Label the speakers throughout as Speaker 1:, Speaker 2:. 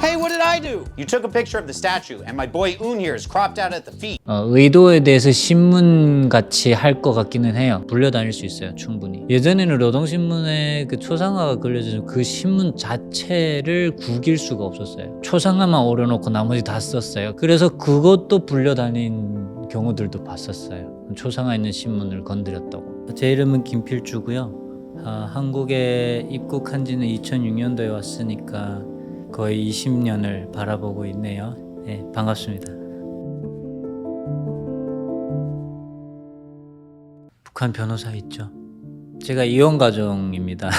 Speaker 1: Hey, what did I do? You took a picture of the statue, and my boy Un here is cropped out at the feet.
Speaker 2: 의도에 대해서 신문같이 할 것 같기는 해요. 불려다닐 수 있어요, 충분히. 예전에는 노동신문에 그 초상화가 걸려져서 그 신문 자체를 구길 수가 없었어요. 초상화만 오려놓고 나머지 다 썼어요. 그래서 그것도 불려다닌 경우들도 봤었어요. 초상화 있는 신문을 건드렸다고. 제 이름은 김필주고요. 한국에 입국한 지는 2006년도에 왔으니까 거의 20년을 바라보고 있네요. 네, 반갑습니다. 북한 변호사 있죠. 제가 이혼 가정입니다.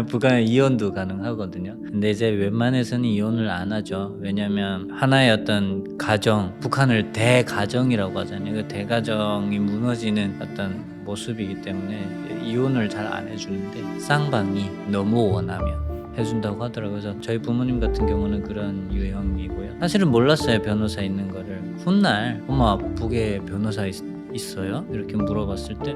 Speaker 2: 북한은 이혼도 가능하거든요. 근데 이제 웬만해서는 이혼을 안 하죠. 왜냐면 하나의 어떤 가정, 북한을 대가정이라고 하잖아요. 그 대가정이 무너지는 어떤 모습이기 때문에 이혼을 잘 안 해주는데 쌍방이 너무 원하면 해준다고 하더라고요. 그래서 저희 부모님 같은 경우는 그런 유형이고요. 사실은 몰랐어요, 변호사 있는 거를. 훗날 엄마 북에 변호사 있어요? 이렇게 물어봤을 때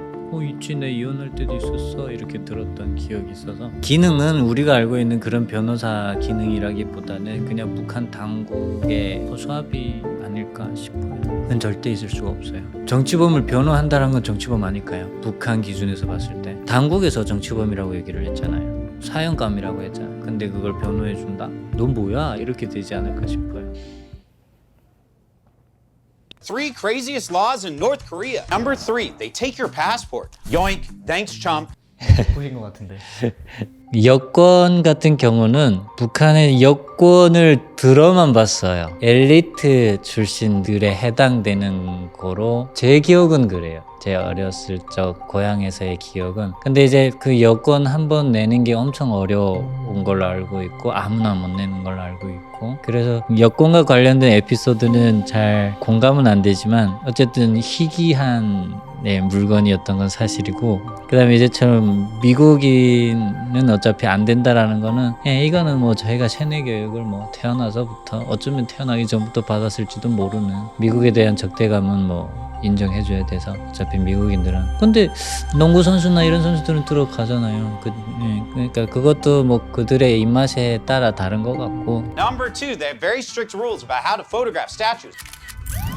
Speaker 2: 있지, 내 이혼할 때도 있었어, 이렇게 들었던 기억이 있어서. 기능은 우리가 알고 있는 그런 변호사 기능이라기보다는 그냥 북한 당국의 허수아비 아닐까 싶어요. 그건 절대 있을 수가 없어요. 정치범을 변호한다는 건 정치범 아닐까요? 북한 기준에서 봤을 때. 당국에서 정치범이라고 얘기를 했잖아요. 사형감이라고 했잖아요. 근데 그걸 변호해준다? 넌 뭐야? 이렇게 되지 않을까 싶어요.
Speaker 1: 3 craziest laws in North Korea. Number 3, they take your passport. Yoink, thanks, chump.
Speaker 3: 보신 것 같은데.
Speaker 2: 여권 같은 경우는 북한의 여권을 들어만 봤어요. 엘리트 출신들에 해당되는 거로 제 기억은 그래요. 제 어렸을 적 고향에서의 기억은. 근데 이제 그 여권 한번 내는 게 엄청 어려운 걸로 알고 있고 아무나 못 내는 걸로 알고 있고, 그래서 여권과 관련된 에피소드는 잘 공감은 안 되지만 어쨌든 희귀한 물건이었던 건 사실이고, 그 다음에 이제처럼 미국인은 어차피 안 된다라는 거는 이거는 뭐 저희가 세뇌 교육을 뭐 태어나서부터 어쩌면 태어나기 전부터 받았을지도 모르는, 미국에 대한 적대감은 뭐 인정해줘야 돼서 어차피 미국인들은. 근데 농구 선수나 이런 선수들은 들어가잖아요. 그러니까 그것도 뭐 그들의 입맛에 따라 다른 것 같고.
Speaker 1: Number 2, they have very strict rules about how to photograph statues.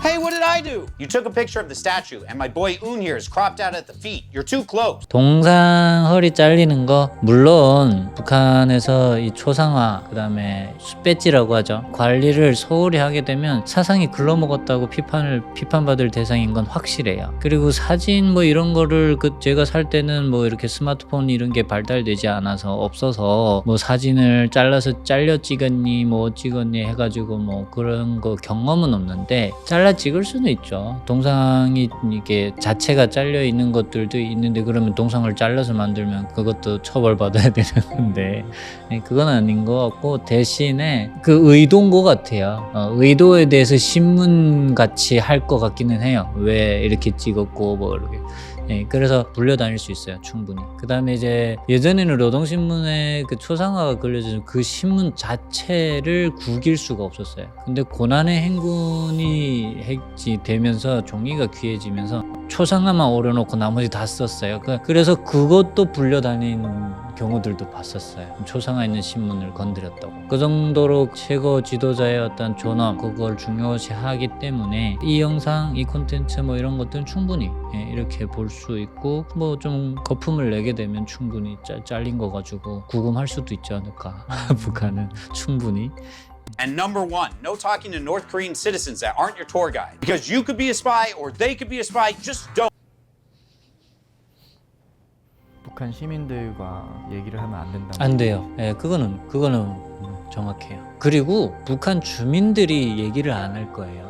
Speaker 1: Hey, what did I do? You took a picture of the statue, and my boy Un here is cropped out at the feet. You're too close.
Speaker 2: 동상 허리 잘리는 거, 물론 북한에서 이 초상화, 그 다음에 숯배지라고 하죠, 관리를 소홀히 하게 되면 사상이 글러먹었다고 비판받을 대상인 건 확실해요. 그리고 사진 뭐 이런 거를 제가 살 때는 뭐 이렇게 스마트폰 이런 게 발달되지 않아서 없어서 뭐 사진을 잘라서 잘려 찍었니 뭐 찍었니 해가지고 뭐 그런 거 경험은 없는데, 잘라 찍을 수는 있죠. 동상이 이게 자체가 잘려 있는 것들도 있는데 그러면 동상을 잘라서 만들면 그것도 처벌받아야 되는 건데 그건 아닌 것 같고, 대신에 그 의도인 것 같아요. 의도에 대해서 신문같이 할 것 같기는 해요. 왜 이렇게 찍었고 뭐 이렇게. 그래서 불려다닐 수 있어요, 충분히. 그 다음에 이제 예전에는 노동신문에 그 초상화가 걸려져서 그 신문 자체를 구길 수가 없었어요. 근데 고난의 행군이 되면서 종이가 귀해지면서 초상화만 오려놓고 나머지 다 썼어요. 그래서 그것도 불려다닌 경우들도 봤었어요. 초상화 있는 신문을 건드렸다고. 그 정도로 최고 지도자의 어떤 존엄, 그걸 중요시하기 때문에 이 영상, 이 콘텐츠 뭐 이런 것들은 충분히 이렇게 볼 수 있고, 뭐 좀 거품을 내게 되면 충분히 잘린 거 가지고 구금할 수도 있지 않을까. 북한은 충분히.
Speaker 1: And number 1, no talking to North Korean citizens that aren't your tour guide. Because you could be a spy or they could be a spy, just don't.
Speaker 3: 북한 시민들과 얘기를 하면 안 된다.
Speaker 2: 안 돼요. 그거는 정확해요. 그리고 북한 주민들이 얘기를 안 할 거예요.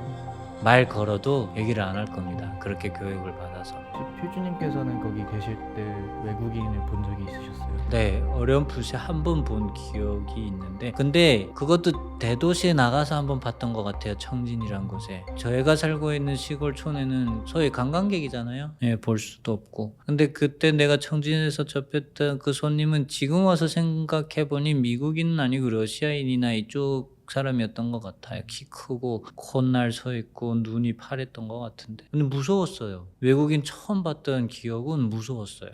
Speaker 2: 말 걸어도 얘기를 안 할 겁니다. 그렇게 교육을 받아서.
Speaker 3: 필주님께서는 거기 계실 때 외국인을 본 적이 있으셨어요?
Speaker 2: 네, 어렴풋이 한 번 본 기억이 있는데, 근데 그것도 대도시에 나가서 한번 봤던 것 같아요. 청진이란 곳에. 저희가 살고 있는 시골 촌에는 소위 관광객이잖아요. 볼 수도 없고. 근데 그때 내가 청진에서 접했던 그 손님은 지금 와서 생각해보니 미국인은 아니고 러시아인이나 이쪽 사람이었던 것 같아요. 키 크고 콧날 서 있고 눈이 파랬던 것 같은데. 근데 무서웠어요. 외국인 처음 봤던 기억은 무서웠어요.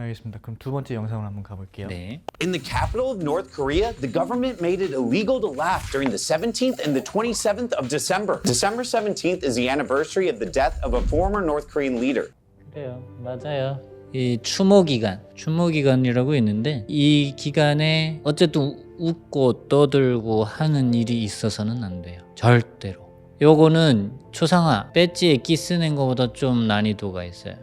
Speaker 3: 알겠습니다. 그럼 두 번째 영상으로 한번 가볼게요.
Speaker 2: 네.
Speaker 1: In the capital of North Korea, the government made it illegal to laugh during the 17th and the 27th of December. December 17th is the anniversary of the death of a former North Korean leader.
Speaker 2: 그래요. 맞아요. 이 추모기간이라고 있는데 이 기간에 어쨌든 웃고 떠들고 하는 일이 있어서는 안 돼요. 절대로. 요거는 초상화 배지에 끼 쓰는 것보다 좀 난이도가 있어요.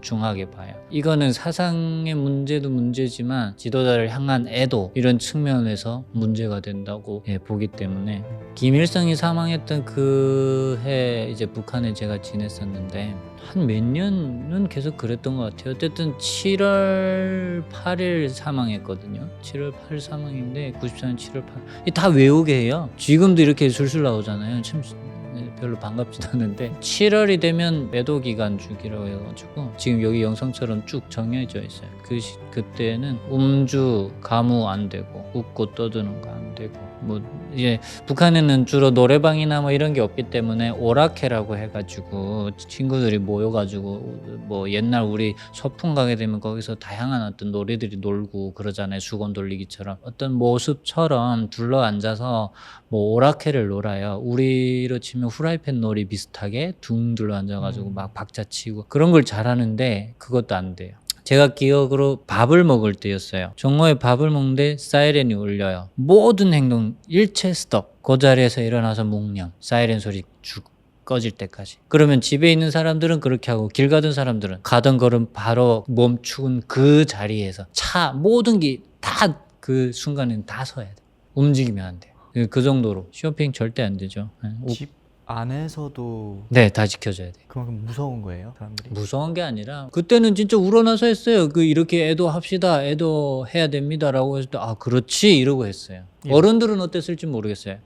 Speaker 2: 중하게 봐요. 이거는 사상의 문제도 문제지만 지도자를 향한 애도 이런 측면에서 문제가 된다고 보기 때문에 김일성이 사망했던 그 해 이제 북한에 제가 지냈었는데 한 몇 년은 계속 그랬던 것 같아요. 어쨌든 7월 8일 사망했거든요. 7월 8일 사망인데 94년 7월 8일 다 외우게 해요. 지금도 이렇게 술술 나오잖아요. 참 별로 반갑지도 않은데 7월이 되면 매도 기간 주기라고 해가지고 지금 여기 영상처럼 쭉 정해져 있어요. 그때는 음주, 가무 안 되고 웃고 떠드는 거 안 되고 뭐 이제 북한에는 주로 노래방이나 뭐 이런 게 없기 때문에 오락회라고 해가지고 친구들이 모여가지고 뭐 옛날 우리 소풍 가게 되면 거기서 다양한 어떤 노래들이 놀고 그러잖아요. 수건 돌리기처럼 어떤 모습처럼 둘러 앉아서 뭐 오락회를 놀아요. 우리로 치면 후라이팬 놀이 비슷하게 둥 둘러 앉아가지고 막 박자 치고 그런 걸 잘하는데 그것도 안 돼요. 제가 기억으로 밥을 먹을 때였어요. 종로에 밥을 먹는데 사이렌이 울려요. 모든 행동 일체 스톱. 그 자리에서 일어나서 묵념. 사이렌 소리 쭉 꺼질 때까지. 그러면 집에 있는 사람들은 그렇게 하고 길 가던 사람들은 가던 걸음 바로 멈춘 그 자리에서 차 모든 게 다 그 순간에는 다 서야 돼. 움직이면 안 돼. 그 정도로 쇼핑 절대 안 되죠.
Speaker 3: 집 안에서도
Speaker 2: 네, 다 지켜줘야 돼.
Speaker 3: 그만큼 무서운 거예요, 사람들이?
Speaker 2: 무서운 게 아니라 그때는 진짜 우러나서 했어요. 그 이렇게 애도합시다, 애도해야 됩니다라고 했을 때 아 그렇지 이러고 했어요.
Speaker 3: 예.
Speaker 2: 어른들은 어땠을지 모르겠어요.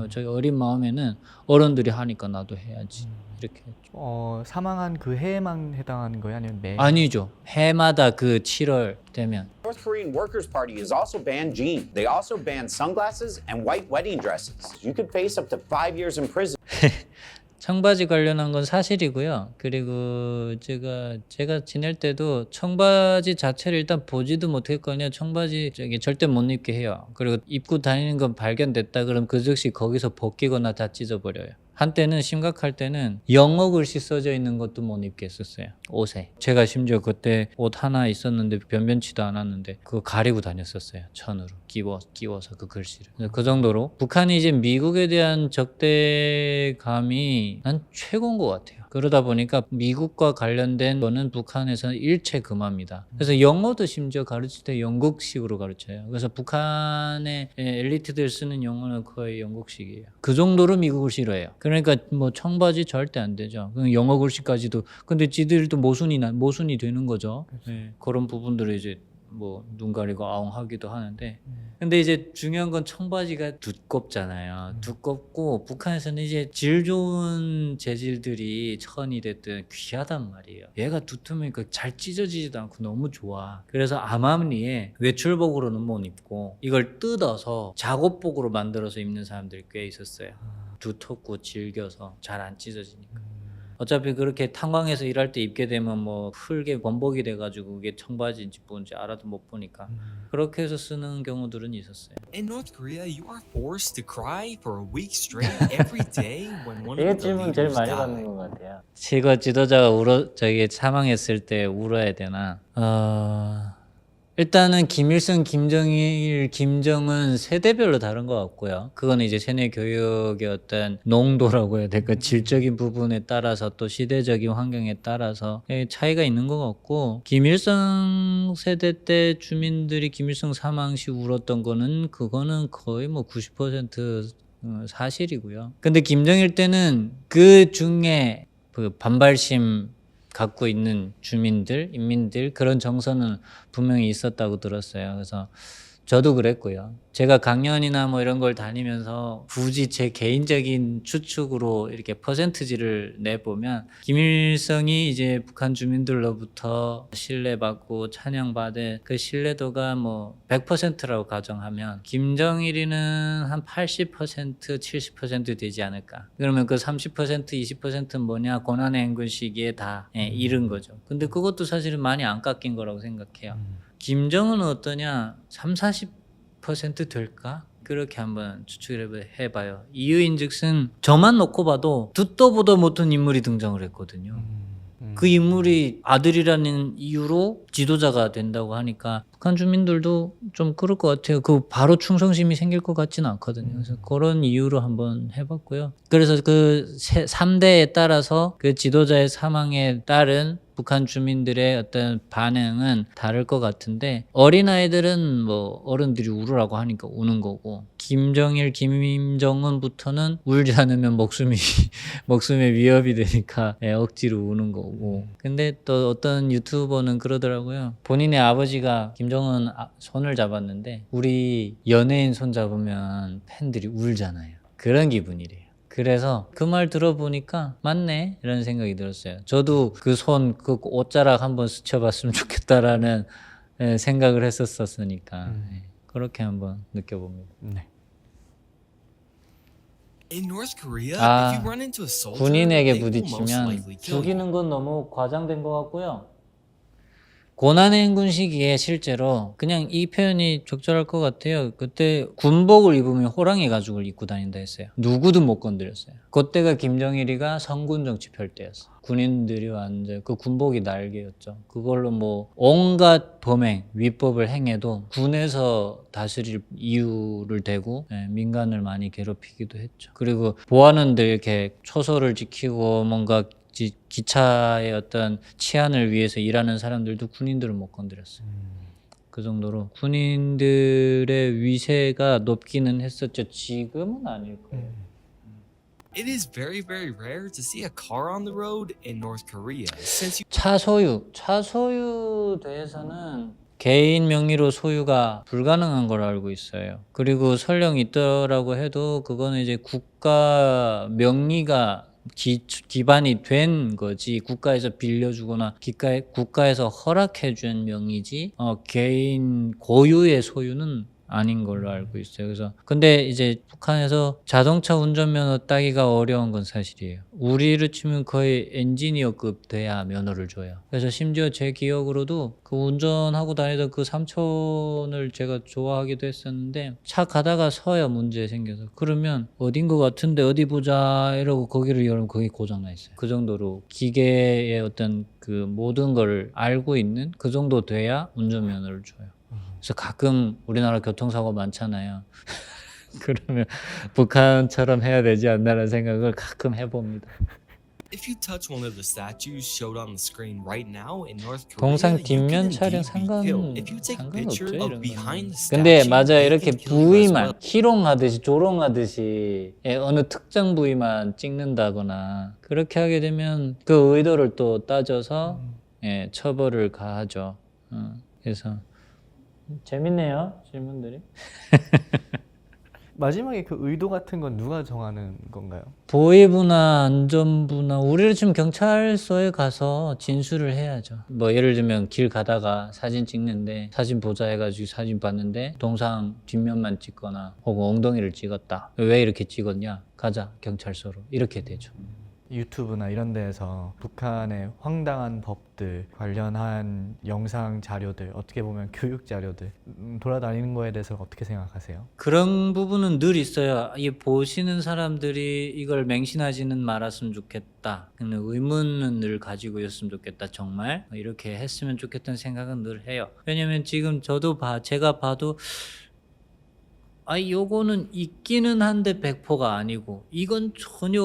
Speaker 2: 저희 어린 마음에는 어른들이 하니까 나도 해야지 이렇게 했죠.
Speaker 3: 사망한 그 해에만 해당하는 거예요, 아니면 매?
Speaker 2: 아니죠. 해마다 그 7월 되면
Speaker 1: North Korean Workers' Party has also banned jeans. They also banned sunglasses and white wedding dresses. You could face up to 5 years in prison.
Speaker 2: 청바지 관련한 건 사실이고요. 그리고 제가 지낼 때도 청바지 자체를 일단 보지도 못했거든요. 청바지 절대 못 입게 해요. 그리고 입고 다니는 건 발견됐다 그럼 그 즉시 거기서 벗기거나 다 찢어버려요. 한때는 심각할 때는 영어 글씨 써져 있는 것도 못 입게 했었어요. 옷에. 제가 심지어 그때 옷 하나 있었는데 변변치도 않았는데 그거 가리고 다녔었어요. 천으로 끼워서 그 글씨를. 그 정도로 북한이 이제 미국에 대한 적대감이 난 최고인 것 같아요. 그러다 보니까 미국과 관련된 거는 북한에서는 일체 금합니다. 그래서 영어도 심지어 가르칠 때 영국식으로 가르쳐요. 그래서 북한의 엘리트들 쓰는 영어는 거의 영국식이에요. 그 정도로 미국을 싫어해요. 그러니까 뭐 청바지 절대 안 되죠. 영어 글씨까지도. 근데 지들도 모순이 되는 거죠. 네. 그런 부분들을 이제 뭐 눈 가리고 아웅하기도 하는데 근데 이제 중요한 건 청바지가 두껍잖아요. 두껍고 북한에서는 이제 질 좋은 재질들이 천이 됐든 귀하단 말이에요. 얘가 두툼하니까 잘 찢어지지도 않고 너무 좋아. 그래서 암암리에 외출복으로는 못 입고 이걸 뜯어서 작업복으로 만들어서 입는 사람들이 꽤 있었어요. 두텁고 질겨서 잘 안 찢어지니까. 어차피 그렇게 탄광에서 일할 때 입게 되면 뭐 흙에 범벅이 돼가지고 그게 청바지인지 뭔지 알아도 못 보니까 그렇게 해서 쓰는 경우들은 있었어요.
Speaker 4: In North Korea, you are forced to cry for a week straight every day when one
Speaker 2: 이게
Speaker 4: of the
Speaker 2: 질문 제일
Speaker 4: leaders
Speaker 2: 많이
Speaker 4: die.
Speaker 2: 받는 것 같아요. 지도자가 사망했을 때 울어야 되나? 일단은 김일성, 김정일, 김정은 세대별로 다른 것 같고요. 그거는 이제 세뇌 교육의 어떤 농도라고 해야 될까? 질적인 부분에 따라서 또 시대적인 환경에 따라서 차이가 있는 것 같고 김일성 세대 때 주민들이 김일성 사망 시 울었던 그거는 거의 뭐 90% 사실이고요. 근데 김정일 때는 그 중에 그 반발심 갖고 있는 주민들, 인민들 그런 정서는 분명히 있었다고 들었어요. 그래서 저도 그랬고요. 제가 강연이나 뭐 이런 걸 다니면서 굳이 제 개인적인 추측으로 이렇게 퍼센트지를 내보면 김일성이 이제 북한 주민들로부터 신뢰받고 찬양받은 그 신뢰도가 뭐 100%라고 가정하면 김정일이는 한 80%, 70% 되지 않을까. 그러면 그 30%, 20%는 뭐냐? 고난의 행군 시기에 다 잃은 거죠. 근데 그것도 사실은 많이 안 깎인 거라고 생각해요. 김정은은 어떠냐? 40% 될까? 그렇게 한번 추측을 해봐요. 이유인즉슨 저만 놓고 봐도 듣도 보도 못한 인물이 등장을 했거든요. 그 인물이 아들이라는 이유로 지도자가 된다고 하니까 북한 주민들도 좀 그럴 것 같아요. 그 바로 충성심이 생길 것 같지는 않거든요. 그래서 그런 이유로 한번 해봤고요. 그래서 그 3대에 따라서 그 지도자의 사망에 따른 북한 주민들의 어떤 반응은 다를 것 같은데 어린아이들은 뭐 어른들이 울으라고 하니까 우는 거고 김정일, 김정은부터는 울지 않으면 목숨에 위협이 되니까 억지로 우는 거고 근데 또 어떤 유튜버는 그러더라고요. 본인의 아버지가 김정은 손을 잡았는데 우리 연예인 손 잡으면 팬들이 울잖아요. 그런 기분이래요. 그래서 그 말 들어보니까 맞네 이런 생각이 들었어요. 저도 그 손, 그 옷자락 한번 스쳐봤으면 좋겠다라는 생각을 했었으니까 그렇게 한번 느껴봅니다.
Speaker 3: 네.
Speaker 4: In North Korea,
Speaker 2: 아,
Speaker 4: if you run into a soldier,
Speaker 2: 군인에게
Speaker 4: they will most
Speaker 2: 부딪히면
Speaker 4: likely kill you.
Speaker 2: 죽이는 건 너무 과장된 것 같고요. 고난의 행군 시기에 실제로 그냥 이 표현이 적절할 것 같아요. 그때 군복을 입으면 호랑이 가죽을 입고 다닌다 했어요. 누구도 못 건드렸어요. 그때가 김정일이가 성군 정치 펼 때였어요. 군인들이 완전 그 군복이 날개였죠. 그걸로 뭐 온갖 범행, 위법을 행해도 군에서 다스릴 이유를 대고 민간을 많이 괴롭히기도 했죠. 그리고 보안원들 이렇게 초소를 지키고 뭔가 기차의 어떤 치안을 위해서 일하는 사람들도 군인들을 못 건드렸어요. 그 정도로 군인들의 위세가 높기는 했었죠. 지금은 아닐 거예요.
Speaker 4: It is very, very rare to see a car on the road in North Korea. Since you
Speaker 2: 차 소유 대해서는 개인 명의로 소유가 불가능한 걸 알고 있어요. 그리고 설령 있더라고 해도 그거는 이제 국가 명의가 기반이 된 거지 국가에서 빌려주거나 국가에서 허락해준 명의지 개인 고유의 소유는 아닌 걸로 알고 있어요. 그래서 근데 이제 북한에서 자동차 운전면허 따기가 어려운 건 사실이에요. 우리를 치면 거의 엔지니어급 돼야 면허를 줘요. 그래서 심지어 제 기억으로도 그 운전하고 다니던 그 삼촌을 제가 좋아하기도 했었는데 차 가다가 서요. 문제 생겨서. 그러면 어딘 것 같은데 어디 보자 이러고 거기를 열면 거기 고장나 있어요. 그 정도로 기계의 어떤 그 모든 걸 알고 있는 그 정도 돼야 운전면허를 줘요. 그래서 가끔 우리나라 교통사고 많잖아요. 그러면 북한처럼 해야 되지 않나라는 생각을 가끔 해봅니다.
Speaker 4: if you touch one of the statues showed on the screen right now in North Korea,
Speaker 2: 동상
Speaker 4: you can
Speaker 2: 뒷면 촬영
Speaker 4: indeed be killed. If you take a picture
Speaker 2: 상관없죠
Speaker 4: of
Speaker 2: 이런
Speaker 4: behind
Speaker 2: 거는.
Speaker 4: the
Speaker 2: 근데
Speaker 4: statue,
Speaker 2: 맞아요.
Speaker 4: they
Speaker 2: 이렇게
Speaker 4: can kill you as well.
Speaker 2: 부위만 희롱하듯이 조롱하듯이 어느 특정 부위만 찍는다거나 그렇게 하게 되면 그 의도를 또 따져서 처벌을 가하죠. 그래서 재밌네요 질문들이.
Speaker 3: 마지막에 그 의도 같은 건 누가 정하는 건가요?
Speaker 2: 보위부나 안전부나 우리를 지금 경찰서에 가서 진술을 해야죠. 뭐 예를 들면 길 가다가 사진 찍는데 사진 보자 해가지고 사진 봤는데 동상 뒷면만 찍거나 혹은 엉덩이를 찍었다. 왜 이렇게 찍었냐? 가자 경찰서로 이렇게 되죠.
Speaker 3: 유튜브나 이런 데에서 북한의 황당한 법들 관련한 영상 자료들, 어떻게 보면 교육 자료들 돌아다니는 거에 대해서 어떻게 생각하세요?
Speaker 2: 그런 부분은 늘 있어요. 이 보시는 사람들이 이걸 맹신하지는 말았으면 좋겠다. 근데 의문은 늘 가지고 있었으면 좋겠다. 정말 이렇게 했으면 좋겠다는 생각은 늘 해요. 왜냐면 지금 저도 제가 봐도 요거는 있기는 한데 100%가 아니고 이건 전혀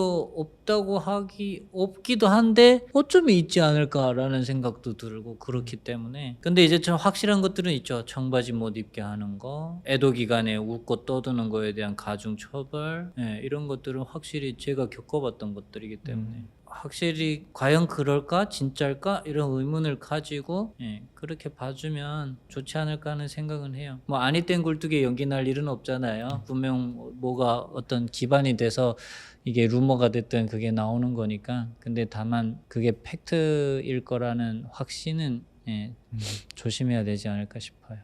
Speaker 2: 없기도 한데 어쩌면 있지 않을까라는 생각도 들고 그렇기 때문에 근데 이제 좀 확실한 것들은 있죠. 청바지 못 입게 하는 거, 애도 기간에 웃고 떠드는 거에 대한 가중 처벌 이런 것들은 확실히 제가 겪어봤던 것들이기 때문에 확실히 과연 그럴까? 진짜일까? 이런 의문을 가지고 그렇게 봐주면 좋지 않을까 하는 생각은 해요. 뭐 아니 땐 굴뚝에 연기 날 일은 없잖아요. 분명 뭐가 어떤 기반이 돼서 이게 루머가 됐든 그게 나오는 거니까. 근데 다만 그게 팩트일 거라는 확신은 조심해야 되지 않을까 싶어요.